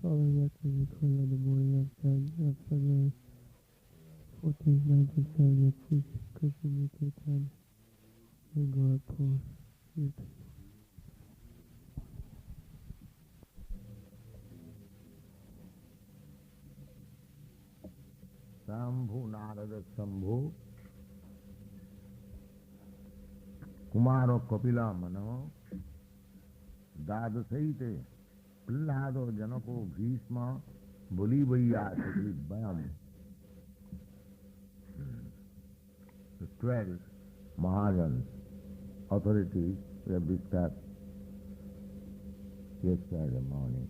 Falling after the corner the morning after February 14th, 1970, please communicate and God for you. Shambhu Narada Shambhu Kumaro Kapila Mano Dadasaite Prahlado Janako Bhishma Bolivaya Bayam. The 12 Mahajans, authorities, we have discussed yesterday morning.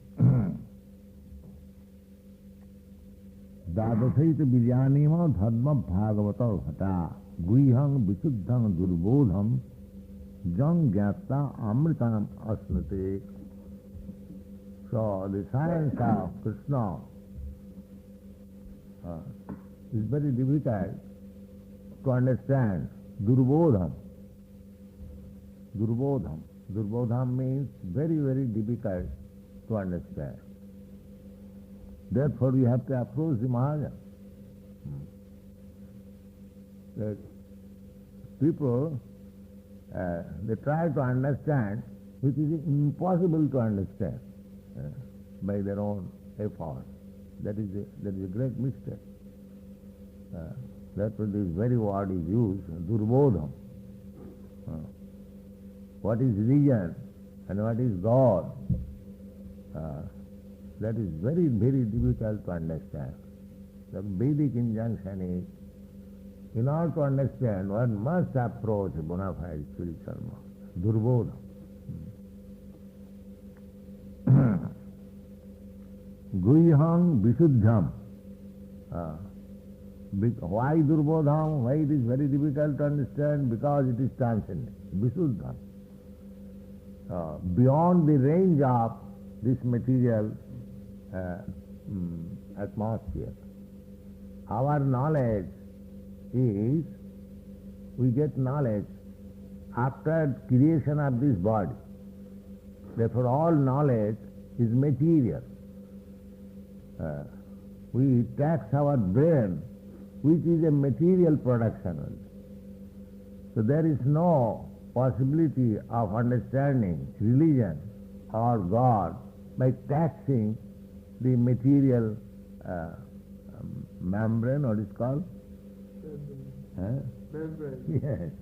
Dadasaita Vidyanima Dharma Bhagavata Bhata Guihang Visuddhang Durbodham Jang Gyata Amritam Asnate. So the science of Krishna is very difficult to understand. Durbodham. Durbodham. Durbodham means very, very difficult to understand. Therefore, we have to approach the Mahajan. The people, they try to understand which is impossible to understand by their own effort. That is a great mistake. Therefore, this very word is used, Durbodham. What is religion and what is God? That is very, very difficult to understand. The Vedic injunction is, in order to understand, one must approach a bona fide spiritual master. Durbodham. Guihang Visuddham. Why Durbodham? Why it is very difficult to understand? Because it is transcendent. Visuddham. Beyond the range of this material atmosphere. Our knowledge is, we get knowledge after creation of this body. Therefore all knowledge is material. We tax our brain, which is a material production only. So there is no possibility of understanding religion or God by taxing the material membrane, what is called? Membrane. Yes.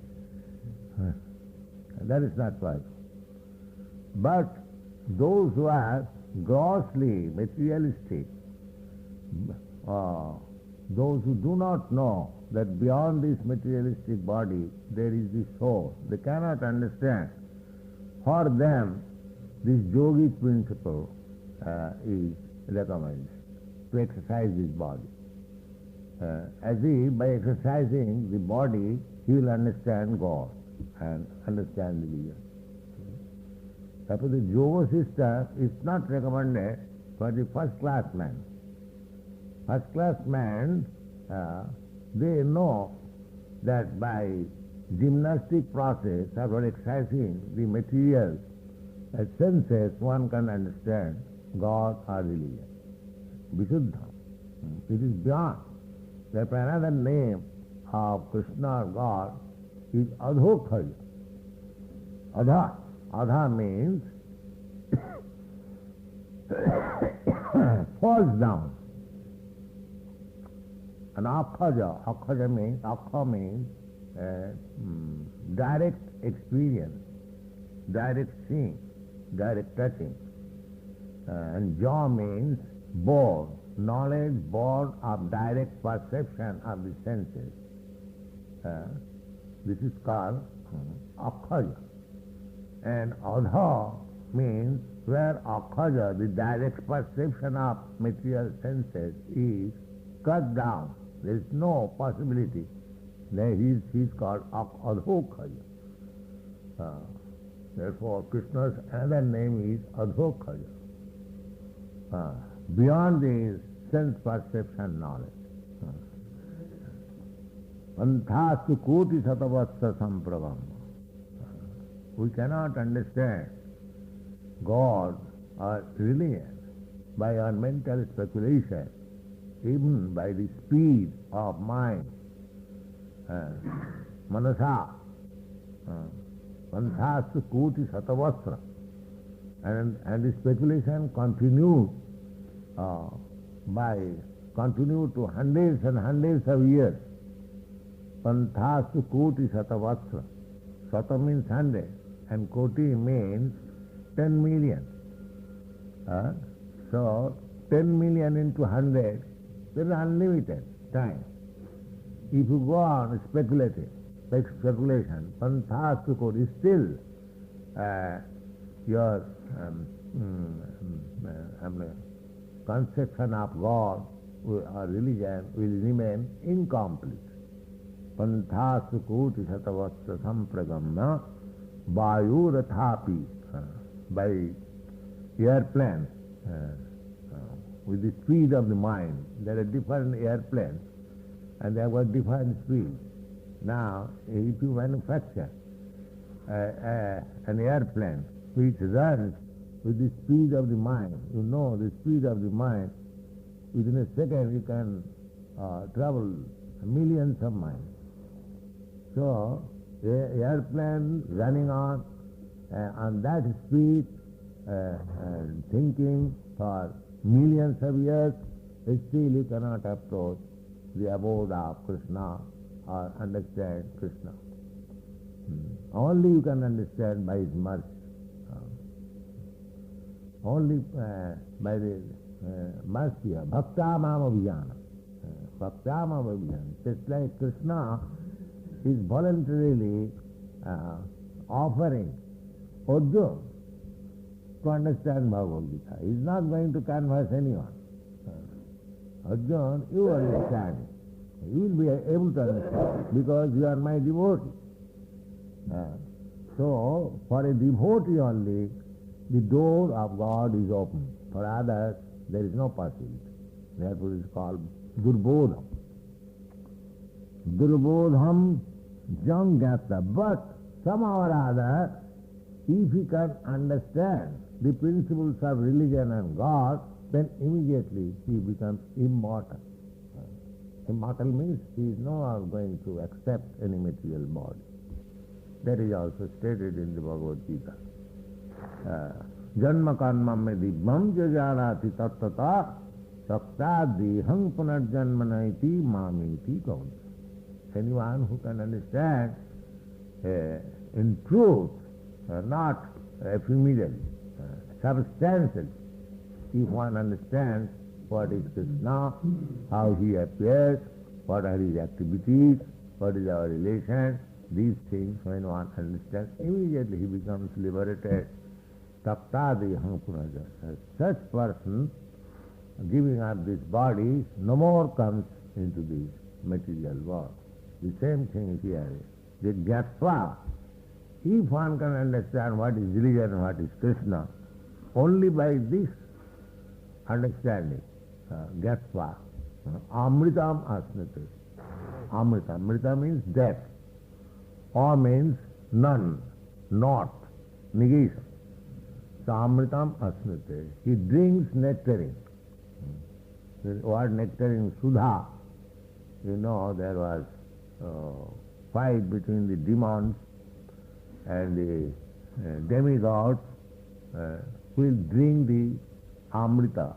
That is not right. But those who are grossly materialistic, those who do not know that beyond this materialistic body there is the soul, they cannot understand. For them, this yogic principle is recommended to exercise this body. As if by exercising the body, he will understand God and understand the religion. Therefore, the yoga system is not recommended for the first-class man. First-class man, they know that by gymnastic process or exercising the material senses, one can understand God or religion. Visuddha. It is beyond. Therefore, another name of Krishna or God is Adhokhaya. Adha. Adha means falls down. And Akhaja. Akha means direct experience, direct seeing, direct touching. And Ja means born, knowledge born of direct perception of the senses. This is called Akhaja. And Adha means where Akhaja, the direct perception of material senses, is cut down. There is no possibility. Then he is called Adhokhaya. Therefore, Krishna's another name is Adhokhaya. Beyond the sense perception knowledge. Anthastu koti satavatsa sampravam. We cannot understand God or religion by our mental speculation, even by the speed of mind, manasa, panthastu koti satavastra, and the speculation continued to hundreds and hundreds of years. Panthastu koti satavastra. Sata means 100 and koti means 10 million. So 10 million into 100, there is unlimited time. If you go on speculation, panthastu koti, still your conception of God or religion will remain incomplete. Panthasu koti satavastra sampragamna vayurathapi, by airplane, with the speed of the mind. There are different airplanes and they have got different speed. Now, if you manufacture an airplane which runs with the speed of the mind, you know the speed of the mind, within a second you can travel millions of miles. So, airplane running on that speed, thinking for millions of years, still you cannot approach the abode of Krishna or understand Krishna. Only you can understand by His mercy. Only by the mercy of Bhaktamam Abhijana. Bhaktamam Abhijana. Just like Krishna is voluntarily offering Arjuna to understand Bhagavad Gita. He is not going to converse anyone. Arjuna, you understand. You will be able to understand because you are my devotee. So, for a devotee only, the door of God is open. For others, there is no possibility. Therefore, it is called Durbodham. Durbodham Jangyata. But somehow or other, if he can understand the principles of religion and God, then immediately he becomes immortal. Immortal means he is no longer going to accept any material body. That is also stated in the Bhagavad Gita. Janma karma me dibbam jajanati tattata sakta deham punarjanmanaiti mamiti kaunta. Anyone who can understand in truth, not ephemerally, substantially, if one understands what is Krishna, how he appears, what are his activities, what is our relation, these things, when one understands, immediately he becomes liberated. Taptadiham punarjanmanaiti. Such person, giving up this body, no more comes into the material world. The same thing is here. The Gyatva, if one can understand what is religion and what is Krishna, only by this understanding, Gyatva, Amritam Asnate. Amrita. Amrita means death. A means none, not, negation. So Amritam Asnate. He drinks nectarine. The word nectarine, Sudha. You know, there was fight between the demons and the demigods who will drink the Amrita,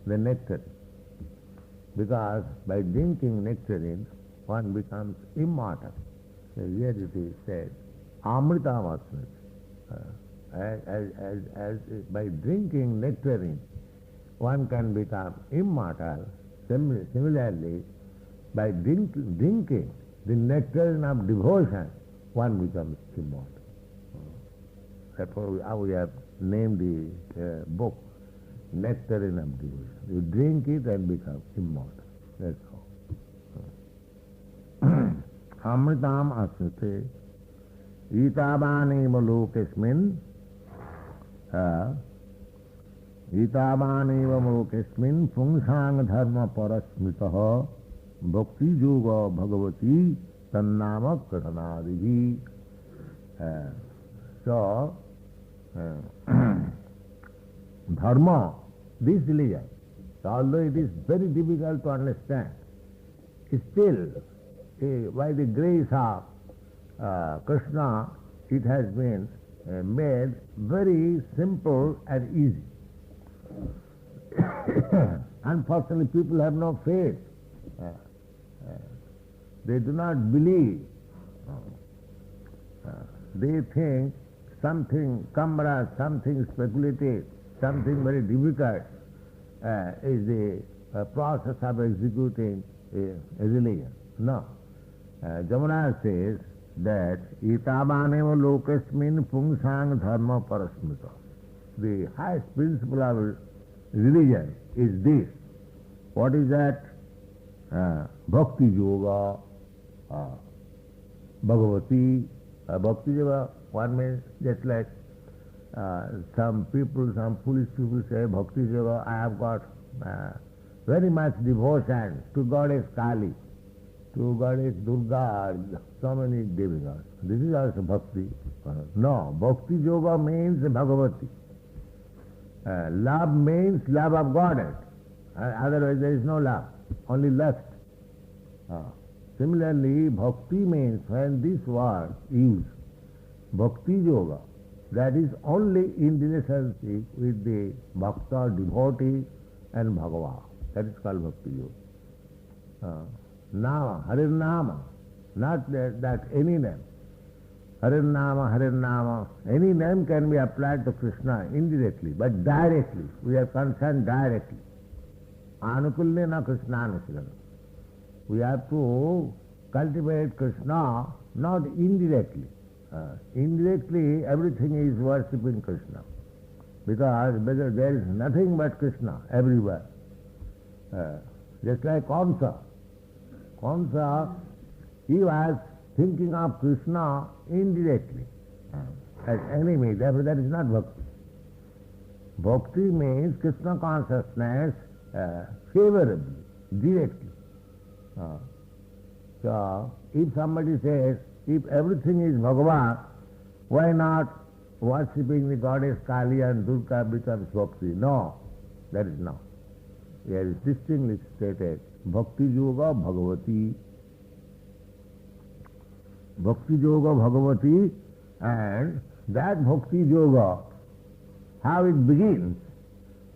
the nectarine. Because by drinking nectarine, one becomes immortal. So here it is said, Amrita Vasnat. As by drinking nectarine, one can become immortal. Similarly, by drinking the nectarine of devotion, one becomes immortal. Therefore, we have named the book Nectarine of Devotion. You drink it and become immortal. That's all. Amritam asate itavaneva lokesmin itavaneva lokesmin pungsang dharma parasmitaha bhakti yoga bhagavati tannama kathanadihi. So, dharma this religion, although it is very difficult to understand, still, by the grace of Krishna, it has been made very simple and easy. Unfortunately, people have no faith. They do not believe. They think something cumbrous, something speculative, something very difficult is the process of executing a religion. No. Jamuna says that itavaneva lokasmin pungsang dharma parasmita. The highest principle of religion is this. What is that? Bhakti yoga, bhagavati. Bhakti yoga, one means just like some people, some foolish people say, Bhakti yoga, I have got very much devotion to Goddess Kali, to Goddess Durga, so many demigods. This is also bhakti. No, bhakti yoga means bhagavati. Love means love of Goddess. Otherwise there is no love, only lust. Similarly, bhakti means when this word used, bhakti yoga, that is only in relationship with the bhakta, devotee and Bhagavan. That is called bhakti yoga. Nama, Harir Nama, not that any name. Harir Nama, any name can be applied to Krishna indirectly, but directly. We are concerned directly. Anukulne na Krishna anukulana. We have to cultivate Krishna not indirectly. Indirectly, everything is worshipping Krishna. Because there is nothing but Krishna everywhere. Just like Kamsa. Kamsa, he was thinking of Krishna indirectly as enemy. Therefore, that is not bhakti. Bhakti means Krishna consciousness favorably, directly. So, if somebody says, if everything is Bhagavan, why not worshipping the goddess Kali and Durga becomes bhakti? No, that is not. Here is distinctly stated, Bhakti Yoga Bhagavati. Bhakti Yoga Bhagavati, and that Bhakti Yoga, how it begins,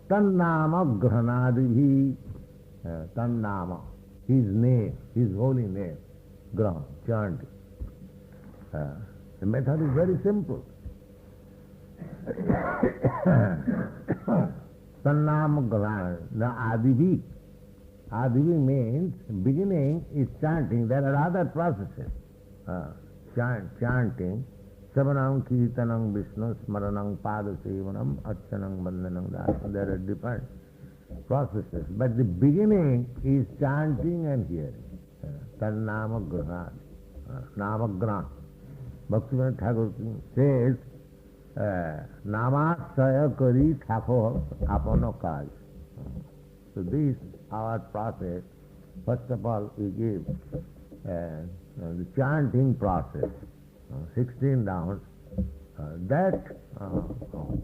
Tannama Grahanadibhi, Tannama, his name, his holy name, Grahan, chanting. The method is very simple. Tannama Grahan, the Adivi. Adivi means beginning is chanting. There are other processes. Chanting, Savanam Kirtanam Vishnu Smaranam Padasevanam Archanam Vandanam Dasam. There are different processes. But the beginning is chanting and hearing. Tannama Grahan, Nama Grahan. Bhaktivinoda Thakur says, Namasaya Kari Thakur Apano Kaj. So this, our process, first of all we give the chanting process, 16 rounds. That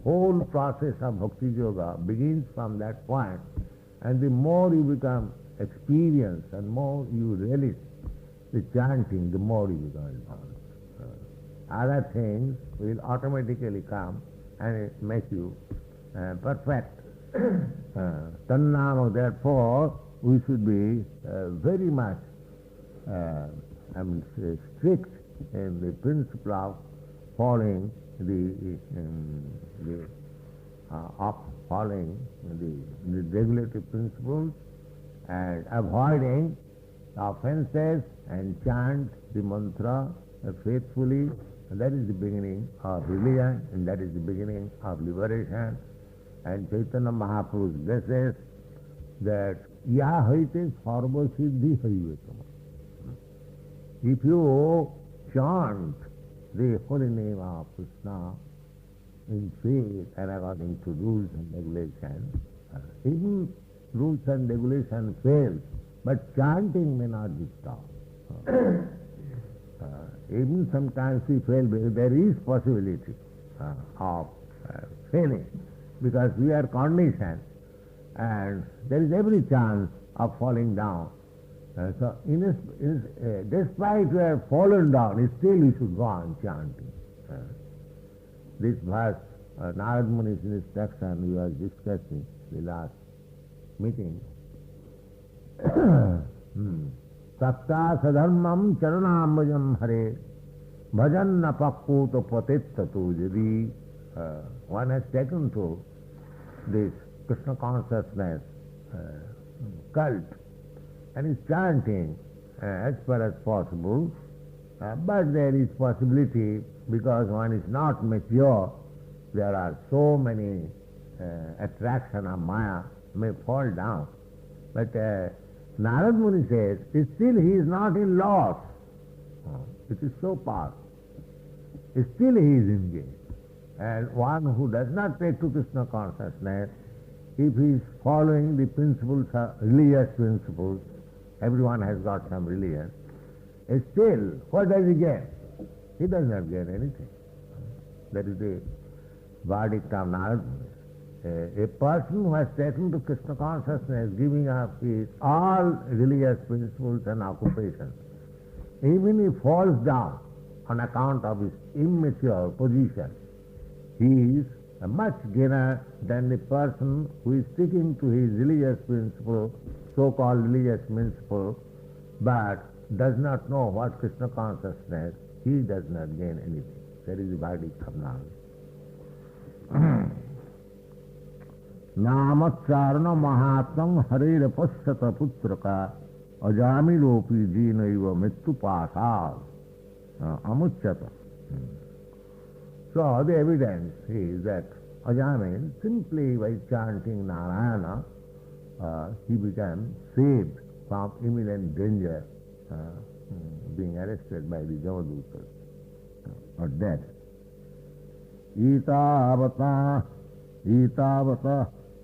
whole process of Bhakti Yoga begins from that point, and the more you become experienced and more you relish the chanting, the more you become advanced. Other things will automatically come and make you perfect. Tannama, therefore, we should be very much strict in the principle of following the regulative principles and avoiding offenses and chant the mantra faithfully. And that is the beginning of religion, and that is the beginning of liberation. And Chaitanya Mahaprabhu blesses that ya haite sarva siddhi haivetama. If you chant the holy name of Krishna in faith and according to rules and regulations, even rules and regulations fail, but chanting may not be stopped. Even sometimes we fail, there is possibility of failing, because we are conditioned and there is every chance of falling down. Despite you have fallen down, still you should go on chanting. This verse, Narad Muni's instruction we were discussing the last meeting. Sakta sadharmam charanambajam hare bhajanna pakkuta patittatu. Jadi one has taken to this Krishna consciousness cult and is chanting as far as possible, but there is possibility because one is not mature, there are so many attraction of Maya may fall down. But Narad Muni says, still he is not in loss. It is so powerful. Still he is engaged. And one who does not take to Krishna consciousness, if he is following the principles, religious principles, everyone has got some religion, still, what does he gain? He does not gain anything. That is the verdict of Narad Muni. A person who has taken to Krishna consciousness, giving up his all religious principles and occupations, even if he falls down on account of his immature position, he is a much gainer than the person who is sticking to his religious principle, so-called religious principle, but does not know what Krishna consciousness, he does not gain anything. That is the verdict of Narad. Namacharana mahatmam harera pasyata putraka ajamilopi jinaiva mittu pasad amuchyata. So the evidence is that Ajamil, simply by chanting Narayana, he became saved from imminent danger, being arrested by the Jamadutas or death.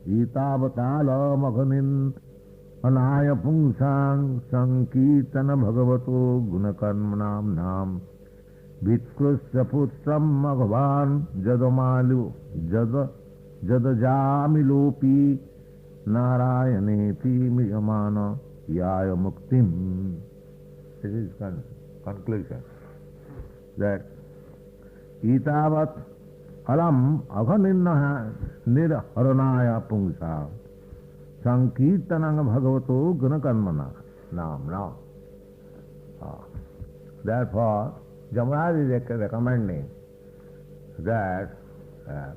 Itavatala maghanin anaya pungsang sankirtana bhagavato gunakarmanam nam vitkrusya putram bhagavan jadajamilopi narayaneti migamana yaya muktim. This is conclusion. That itavat alam aghaninna nirharanaya pungsa sankirtanang bhagavato gunakarmana nam. Therefore, Jamaraj is recommending that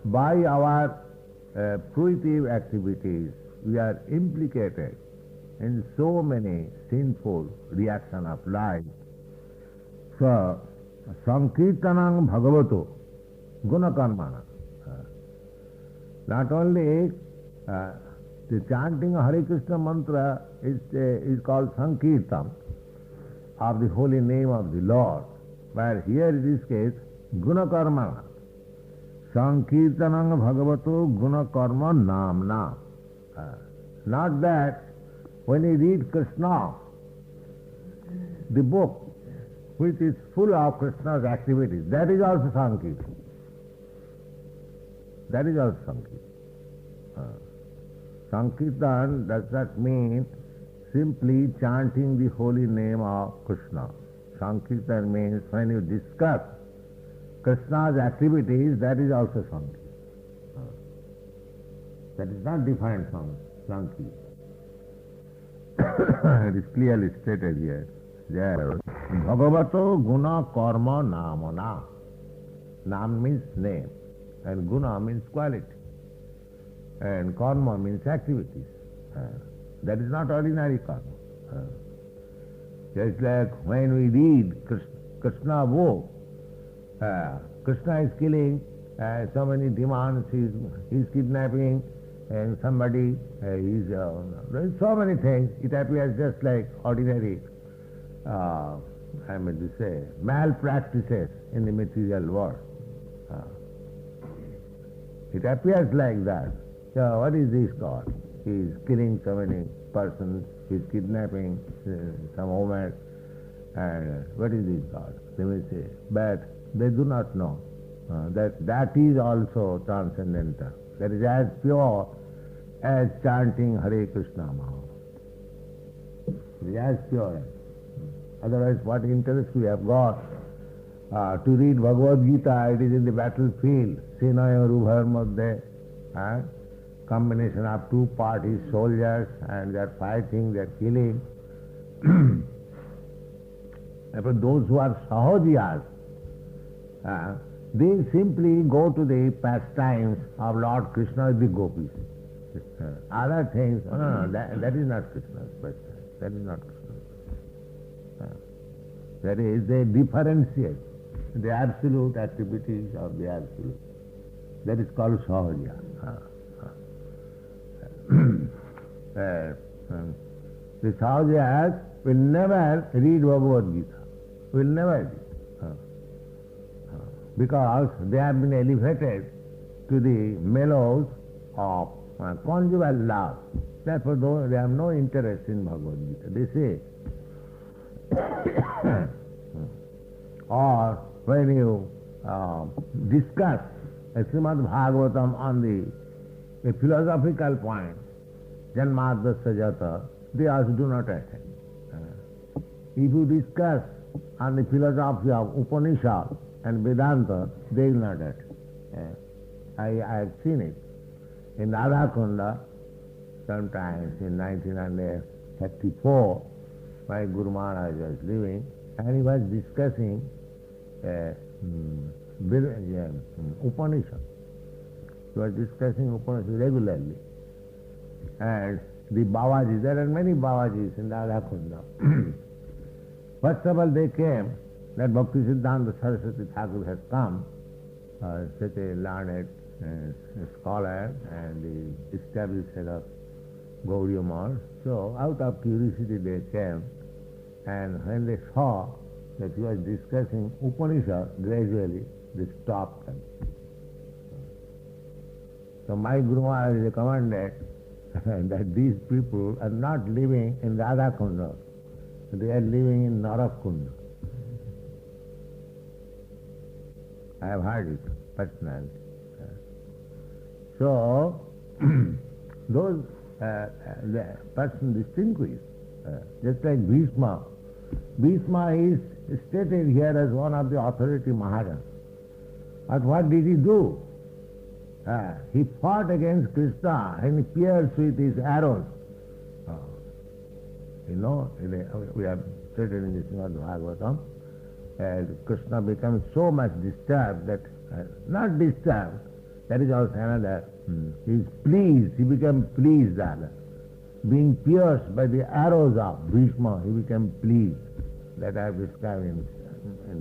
by our fruitive activities we are implicated in so many sinful reactions of life. So, sankirtanang bhagavato gunakarmana. Not only the chanting of Hare Krishna mantra is called sankirtan of the holy name of the Lord, but here in this case, gunakarmana. Sankirtanang bhagavato gunakarma namna. Not that when you read Krishna, the book which is full of Krishna's activities, that is also sankirtan. That is also sankirtan. Sankirtan does not mean simply chanting the holy name of Krishna. Sankirtan means when you discuss Krishna's activities, that is also sankirtan. That is not defined from sankirtan. It is clearly stated here. There, Bhagavato guna karma namana. Nam means name, and guna means quality, and karma means activities. That is not ordinary karma. Just like when we read Krishna book, Krishna is killing so many demons, he is kidnapping and somebody, there is so many things. It appears just like ordinary, malpractices in the material world. It appears like that. So what is this God? He is killing so many persons, he is kidnapping some woman, and what is this God? They may say, but they do not know that is also transcendental. That is as pure as chanting Hare Krishna Maha. It is as pure as. Otherwise, what interest we have got to read Bhagavad Gita? It is in the battlefield. Senaya Rubhar Madhya. Combination of two parties, soldiers, and they are fighting, they are killing. But those who are sahajiyas, they simply go to the pastimes of Lord Krishna with the gopis. Other things, no, that is not Krishna's pastime. That is not Krishna's. That is, they differentiate the absolute activities of the absolute. That is called sahaja. The sahajas will never read Bhagavad Gita. Will never read. Because they have been elevated to the mellows of conjugal love. Therefore, they have no interest in Bhagavad Gita. They say, or when you discuss Srimad Bhagavatam on the philosophical point, Janmadasya Jata, they also do not attend. If you discuss on the philosophy of Upanishad and Vedanta, they will not attend. I have seen it. In Radhakunda, sometimes in 1934, my Guru Maharaj was living, and he was discussing Upanishad. He was discussing Upanishad regularly. And the Babajis, there are many Babajis in Radhakunda. First of all, they came, that Bhakti Siddhanta Saraswati Thakur has come, such a learned scholar and the established head of Gaudiya Math. So out of curiosity they came, and when they saw that he was discussing Upanishad, gradually they stopped them. So my Guru Maharaj recommended that these people are not living in Radhakunda, they are living in Narakunda. I have heard it personally. So, those the person distinguished, just like Bhishma. Bhishma is stated here as one of the authority Mahajans. But what did he do? He fought against Krishna and he pierced with his arrows. You know, we have stated in the Srimad Bhagavatam, Krishna becomes so much disturbed that, not disturbed, that is also another, he is pleased, he became pleased rather. Being pierced by the arrows of Bhishma, he became pleased. That I have described in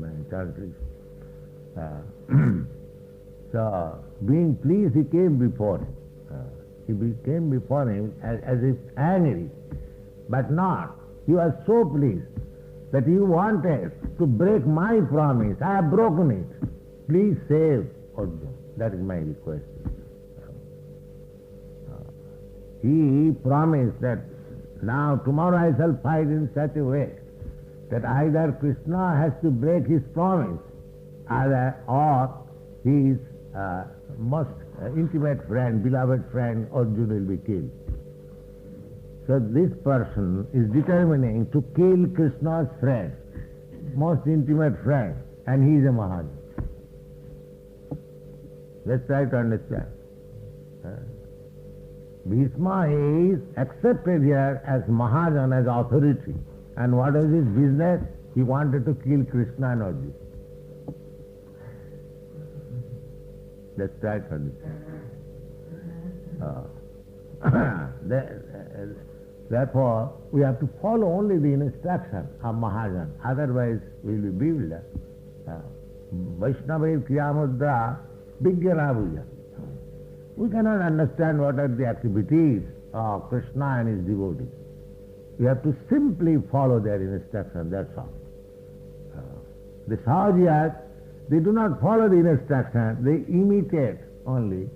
my chantries. So, being pleased, he came before him. He came before him as if angry, but not. He was so pleased that he wanted to break my promise. I have broken it. Please save Arjuna. That is my request. He promised that now tomorrow I shall fight in such a way that either Krishna has to break his promise, or his most intimate friend, beloved friend Arjuna will be killed. So this person is determining to kill Krishna's friend, most intimate friend, and he is a Mahajan. Let's try to understand. Bhishma is accepted here as Mahajan, as authority. And what was his business? He wanted to kill Krishna and Arjuna. Let's try to understand. Therefore, we have to follow only the instruction of Mahajan. Otherwise, we will be bewildered. Vaishnava Kriyamudra Vigyanabuja. We cannot understand what are the activities of Krishna and his devotees. We have to simply follow their instruction, that's all. The Sahajiyas, they do not follow the instruction, they imitate only.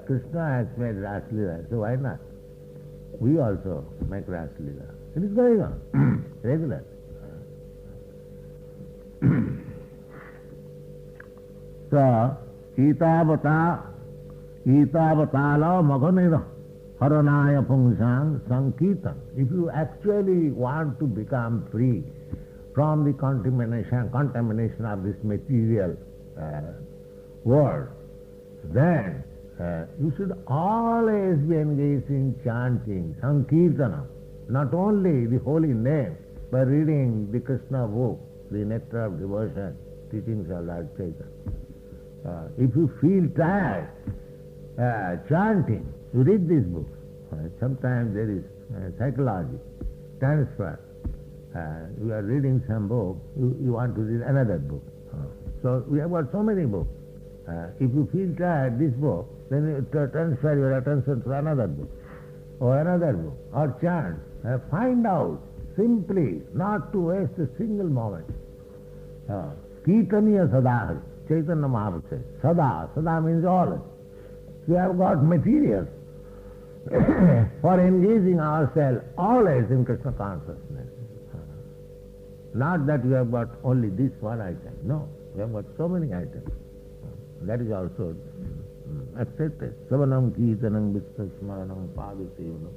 Krishna has made Raslila, so why not? We also make Raslila. It is going on, regular. So, Itavatala Maghanira Haranaya Pungsang Sankirtan. If you actually want to become free from the contamination of this material world, then you should always be engaged in chanting, Sankirtanam, not only the holy name, but reading the Krishna book, the Nectar of Devotion, teachings of Lord Chaitanya. If you feel tired chanting, you read this book. Sometimes there is psychology, transfer. You are reading some book, you want to read another book. So we have got so many books. If you feel tired, this book, then you transfer your attention to another book, or another book, or chant. Find out simply, not to waste a single moment. Kirtaniya Sadahari, Chaitanya Mahaprabhu says. Sada means always. We have got material for engaging ourselves always in Krishna consciousness. Not that we have got only this one item. No, we have got so many items. That is also accepted. Savanam Kirtanam Vishnu Smaranam Padasevanam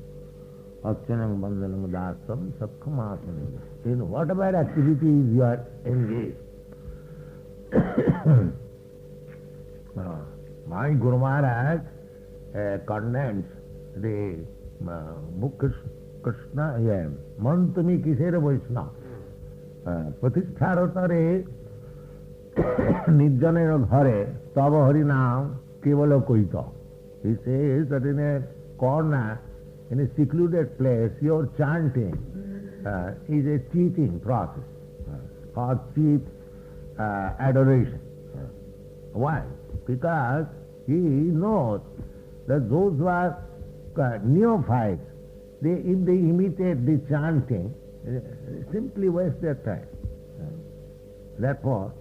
Akchanam Bandhanam Dasam Sakham Atmanam. In whatever activities you are engaged. My Guru Maharaj condemns the book Krishna, Mantami Kisera Vaishnava. Pratishtharotare Nijjanera Ghare Tava Hari Naam Kevala Koita. He says that in a corner, in a secluded place, your chanting is a cheating process, or cheap adoration. Why? Because he knows that those who are neophytes, if they imitate the chanting, simply waste their time. Therefore,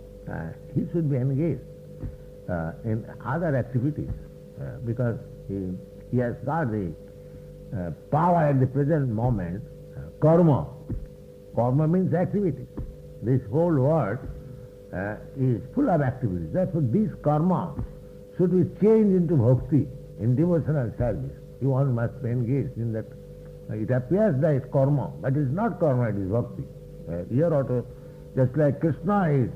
he should be engaged in other activities because he has got the power at the present moment. Karma. Karma means activity. This whole world is full of activities. Therefore, this karma should be changed into bhakti, in devotional service. One must be engaged in that. It appears that it's karma, but it's not karma, it is bhakti. Here also, just like Krishna is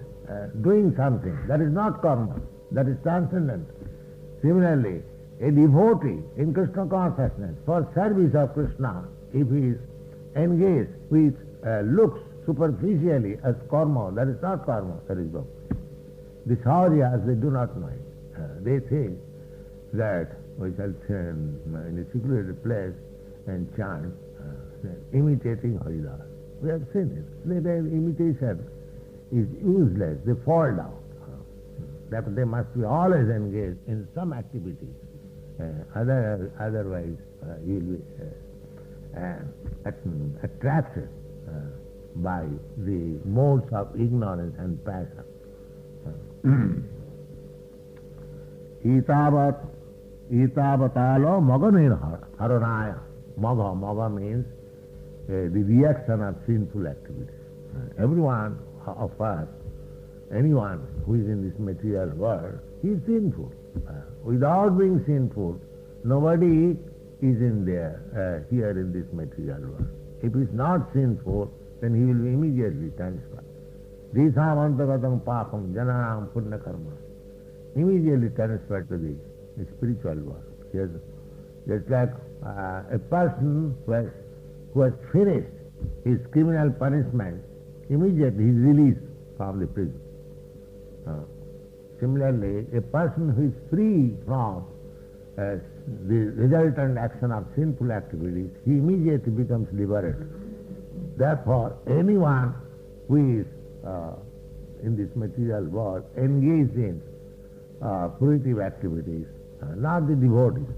doing something, that is not karma, that is transcendent. Similarly, a devotee in Krishna consciousness, for service of Krishna, if he is engaged with looks superficially as karma, that is not karma, that is bhakti. The Sauriyas, they do not know it. They think that we shall stand in a secluded place and chant, imitating Haridas. We have seen it. Their imitation is useless. They fall down. Therefore, they must be always engaged in some activity. Otherwise, you will be attracted by the modes of ignorance and passion. Itavatalo maganir haranaya. Maga means the reaction of sinful activities. Everyone of us, anyone who is in this material world, he is sinful. Without being sinful, nobody is in there, here in this material world. If he is not sinful, then he will be immediately transferred. Disamantagatam papam jananam punya karma. Immediately transferred to the spiritual world. Yes. Just like a person who has finished his criminal punishment, immediately he is released from the prison. Similarly, a person who is free from the resultant action of sinful activities, he immediately becomes liberated. Therefore, anyone who is in this material world engaged in fruitive activities, not the devotees.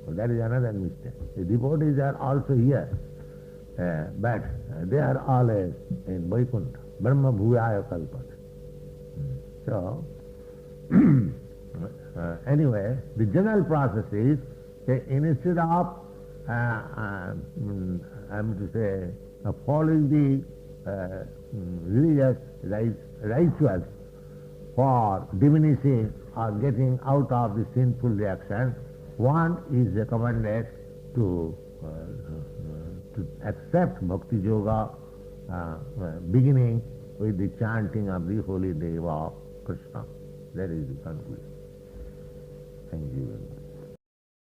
That is another mistake. The devotees are also here, but they are always in Vaikuntha, Brahma Bhuyaya Kalpata. So, anyway, the general process is instead of, following the religious rituals for diminishing or getting out of the sinful reaction, one is recommended to accept Bhakti Yoga, beginning with the chanting of the holy name of Krishna. That is the conclusion. Thank you very much.